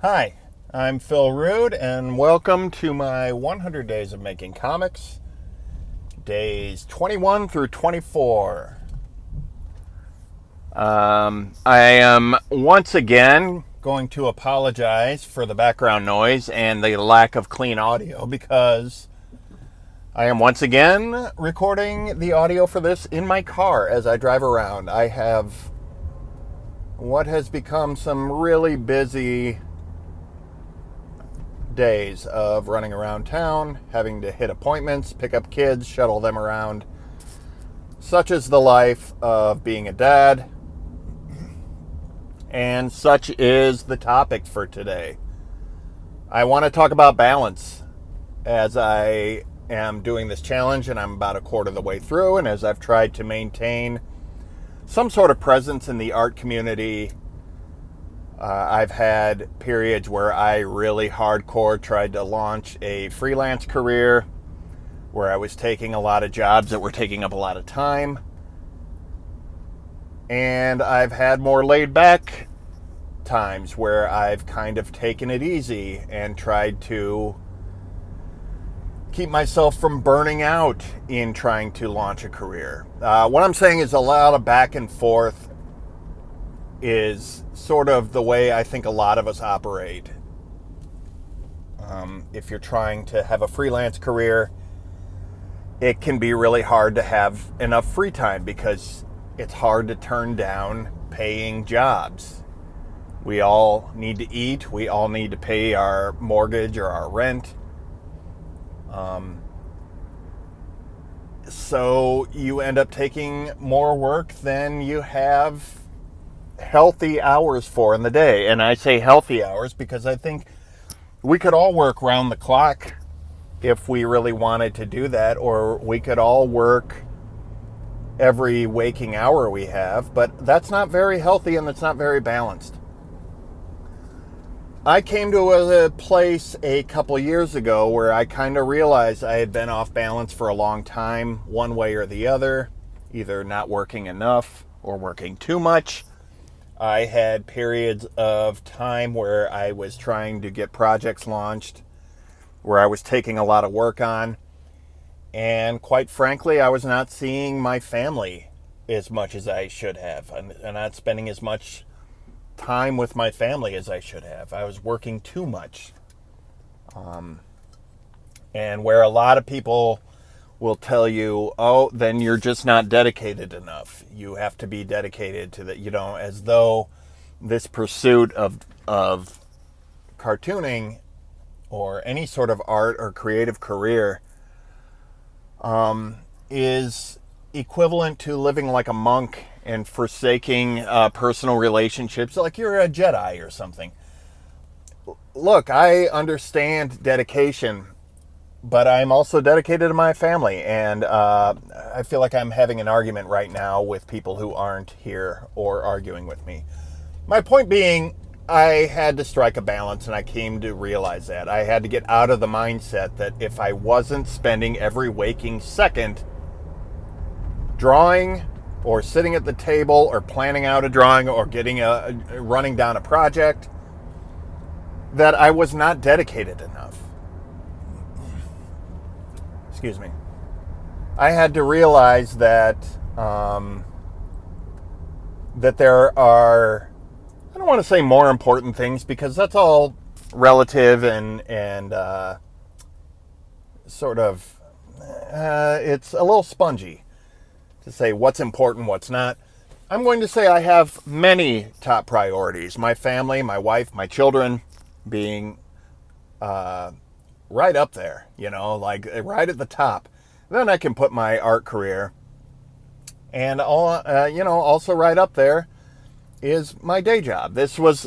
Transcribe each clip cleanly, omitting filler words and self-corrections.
Hi, I'm Phil Rude, and welcome to my 100 Days of Making Comics, days 21 through 24. I am once again going to apologize for the background noise and the lack of clean audio because I am once again recording the audio for this in my car as I drive around. I have what has become some really busy days of running around town, having to hit appointments, pick up kids, shuttle them around. Such is the life of being a dad, and such is the topic for today. I want to talk about balance as I am doing this challenge, and I'm about a quarter of the way through, and as I've tried to maintain some sort of presence in the art community. I've had periods where I really hardcore tried to launch a freelance career where I was taking a lot of jobs that were taking up a lot of time. And I've had more laid back times where I've kind of taken it easy and tried to keep myself from burning out in trying to launch a career. What I'm saying is a lot of back and forth is sort of the way I think a lot of us operate. If you're trying to have a freelance career, it can be really hard to have enough free time because it's hard to turn down paying jobs. We all need to eat. We all need to pay our mortgage or our rent. So you end up taking more work than you have healthy hours for in the day. And I say healthy hours because I think we could all work round the clock if we really wanted to do that, or we could all work every waking hour we have, but that's not very healthy and that's not very balanced. I came to a place a couple years ago where I kind of realized I had been off balance for a long time, one way or the other, either not working enough or working too much. I had periods of time where I was trying to get projects launched, where I was taking a lot of work on, and quite frankly, I was not seeing my family as much as I should have, and not spending as much time with my family as I should have. I was working too much. And where a lot of people will tell you, oh, then you're just not dedicated enough. You have to be dedicated to that, as though this pursuit of cartooning or any sort of art or creative career is equivalent to living like a monk and forsaking personal relationships, like you're a Jedi or something. Look, I understand dedication, but I'm also dedicated to my family, and I feel like I'm having an argument right now with people who aren't here or arguing with me. My point being, I had to strike a balance, and I came to realize that. I had to get out of the mindset that if I wasn't spending every waking second drawing or sitting at the table or planning out a drawing or running down a project, that I was not dedicated enough. Excuse me. I had to realize that that there are, I don't want to say more important things because that's all relative and sort of it's a little spongy to say what's important, what's not. I'm going to say I have many top priorities. My family, my wife, my children being right up there, like right at the top. Then I can put my art career, and also right up there is my day job. This was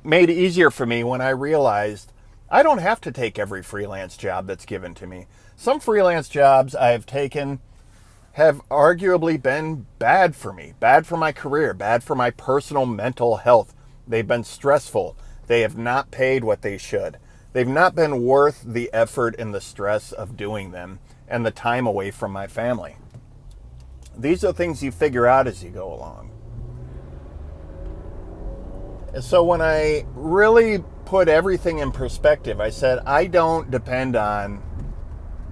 made easier for me when I realized I don't have to take every freelance job that's given to me. Some freelance jobs I've taken have arguably been bad for me, bad for my career, bad for my personal mental health. They've been stressful. They have not paid what they should. They've not been worth the effort and the stress of doing them and the time away from my family. These are things you figure out as you go along. So when I really put everything in perspective, I said, I don't depend on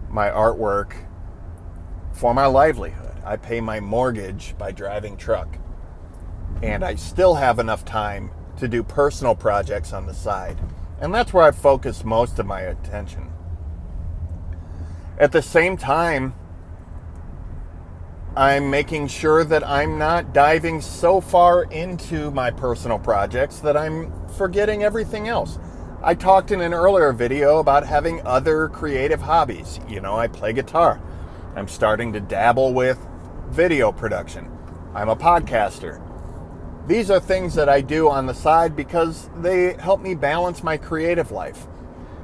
my artwork for my livelihood. I pay my mortgage by driving truck. And I still have enough time to do personal projects on the side. And that's where I focus most of my attention. At the same time, I'm making sure that I'm not diving so far into my personal projects that I'm forgetting everything else. I talked in an earlier video about having other creative hobbies. You know, I play guitar. I'm starting to dabble with video production. I'm a podcaster. These are things that I do on the side because they help me balance my creative life.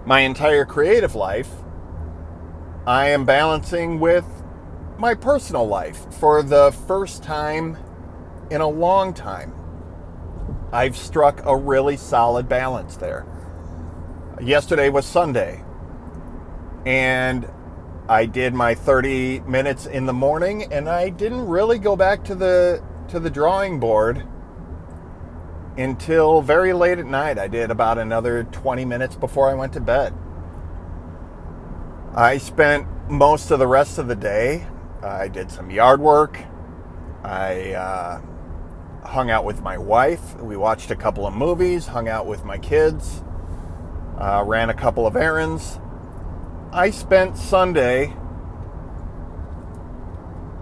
My entire creative life, I am balancing with my personal life for the first time in a long time. I've struck a really solid balance there. Yesterday was Sunday, and I did my 30 minutes in the morning, and I didn't really go back to the drawing board until very late at night. I did about another 20 minutes before I went to bed. I spent most of the rest of the day, I did some yard work. I hung out with my wife. We watched a couple of movies, hung out with my kids, ran a couple of errands. I spent Sunday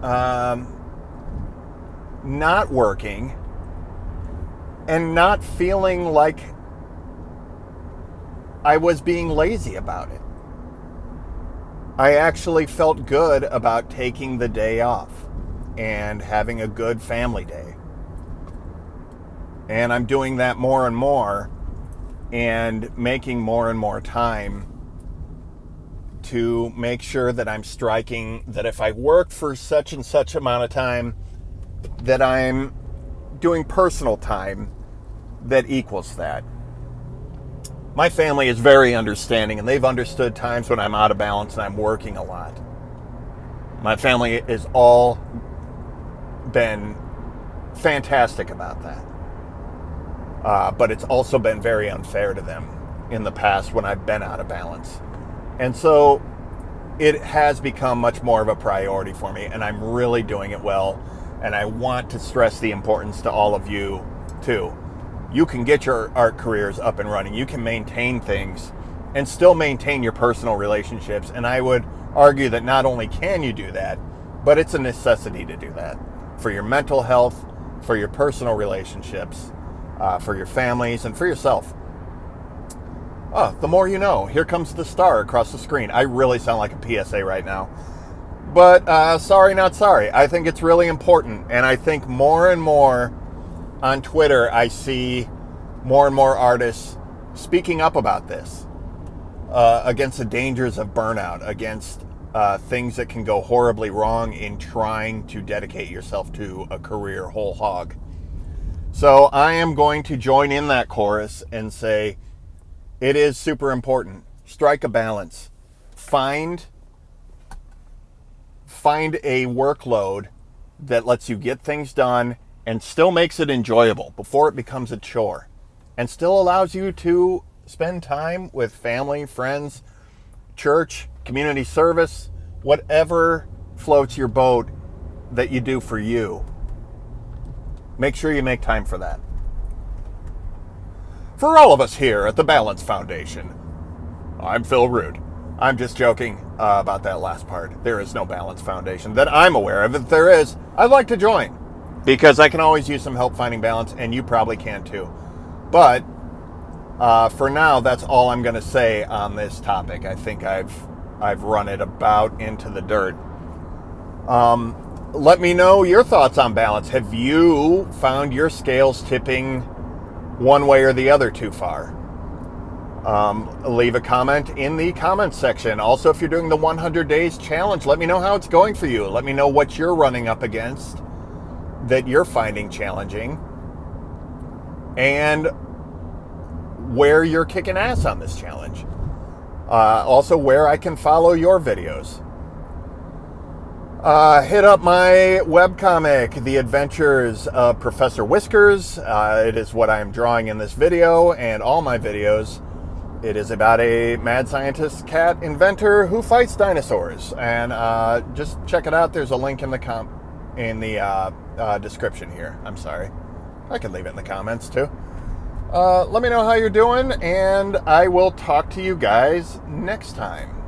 not working and not feeling like I was being lazy about it. I actually felt good about taking the day off and having a good family day. And I'm doing that more and more and making more and more time to make sure that I'm striking, that if I work for such and such amount of time, that I'm doing personal time that equals that. My family is very understanding, and they've understood times when I'm out of balance and I'm working a lot. My family has all been fantastic about that. But it's also been very unfair to them in the past when I've been out of balance. And so it has become much more of a priority for me, and I'm really doing it well. And I want to stress the importance to all of you, too. You can get your art careers up and running. You can maintain things and still maintain your personal relationships. And I would argue that not only can you do that, but it's a necessity to do that for your mental health, for your personal relationships, for your families, and for yourself. Oh, the more you know. Here comes the star across the screen. I really sound like a PSA right now. But sorry, not sorry. I think it's really important. And I think more and more on Twitter, I see more and more artists speaking up about this, against the dangers of burnout, against things that can go horribly wrong in trying to dedicate yourself to a career whole hog. So I am going to join in that chorus and say it is super important. Strike a balance. Find a workload that lets you get things done and still makes it enjoyable before it becomes a chore, and still allows you to spend time with family, friends, church, community service, whatever floats your boat that you do for you. Make sure you make time for that. For all of us here at the Balance Foundation, I'm Phil Root. I'm just joking about that last part. There is no Balance Foundation that I'm aware of. If there is, I'd like to join, because I can always use some help finding balance, and you probably can too. But for now, that's all I'm going to say on this topic. I think I've run it about into the dirt. Let me know your thoughts on balance. Have you found your scales tipping one way or the other too far? Leave a comment in the comments section. Also, if you're doing the 100 days challenge, let me know how it's going for you. Let me know what you're running up against that you're finding challenging, and where you're kicking ass on this challenge. Also, where I can follow your videos. Hit up my webcomic, The Adventures of Professor Whiskers. It is what I am drawing in this video and all my videos. It is about a mad scientist cat inventor who fights dinosaurs. And just check it out. There's a link in the description here. I'm sorry. I can leave it in the comments too. Let me know how you're doing, and I will talk to you guys next time.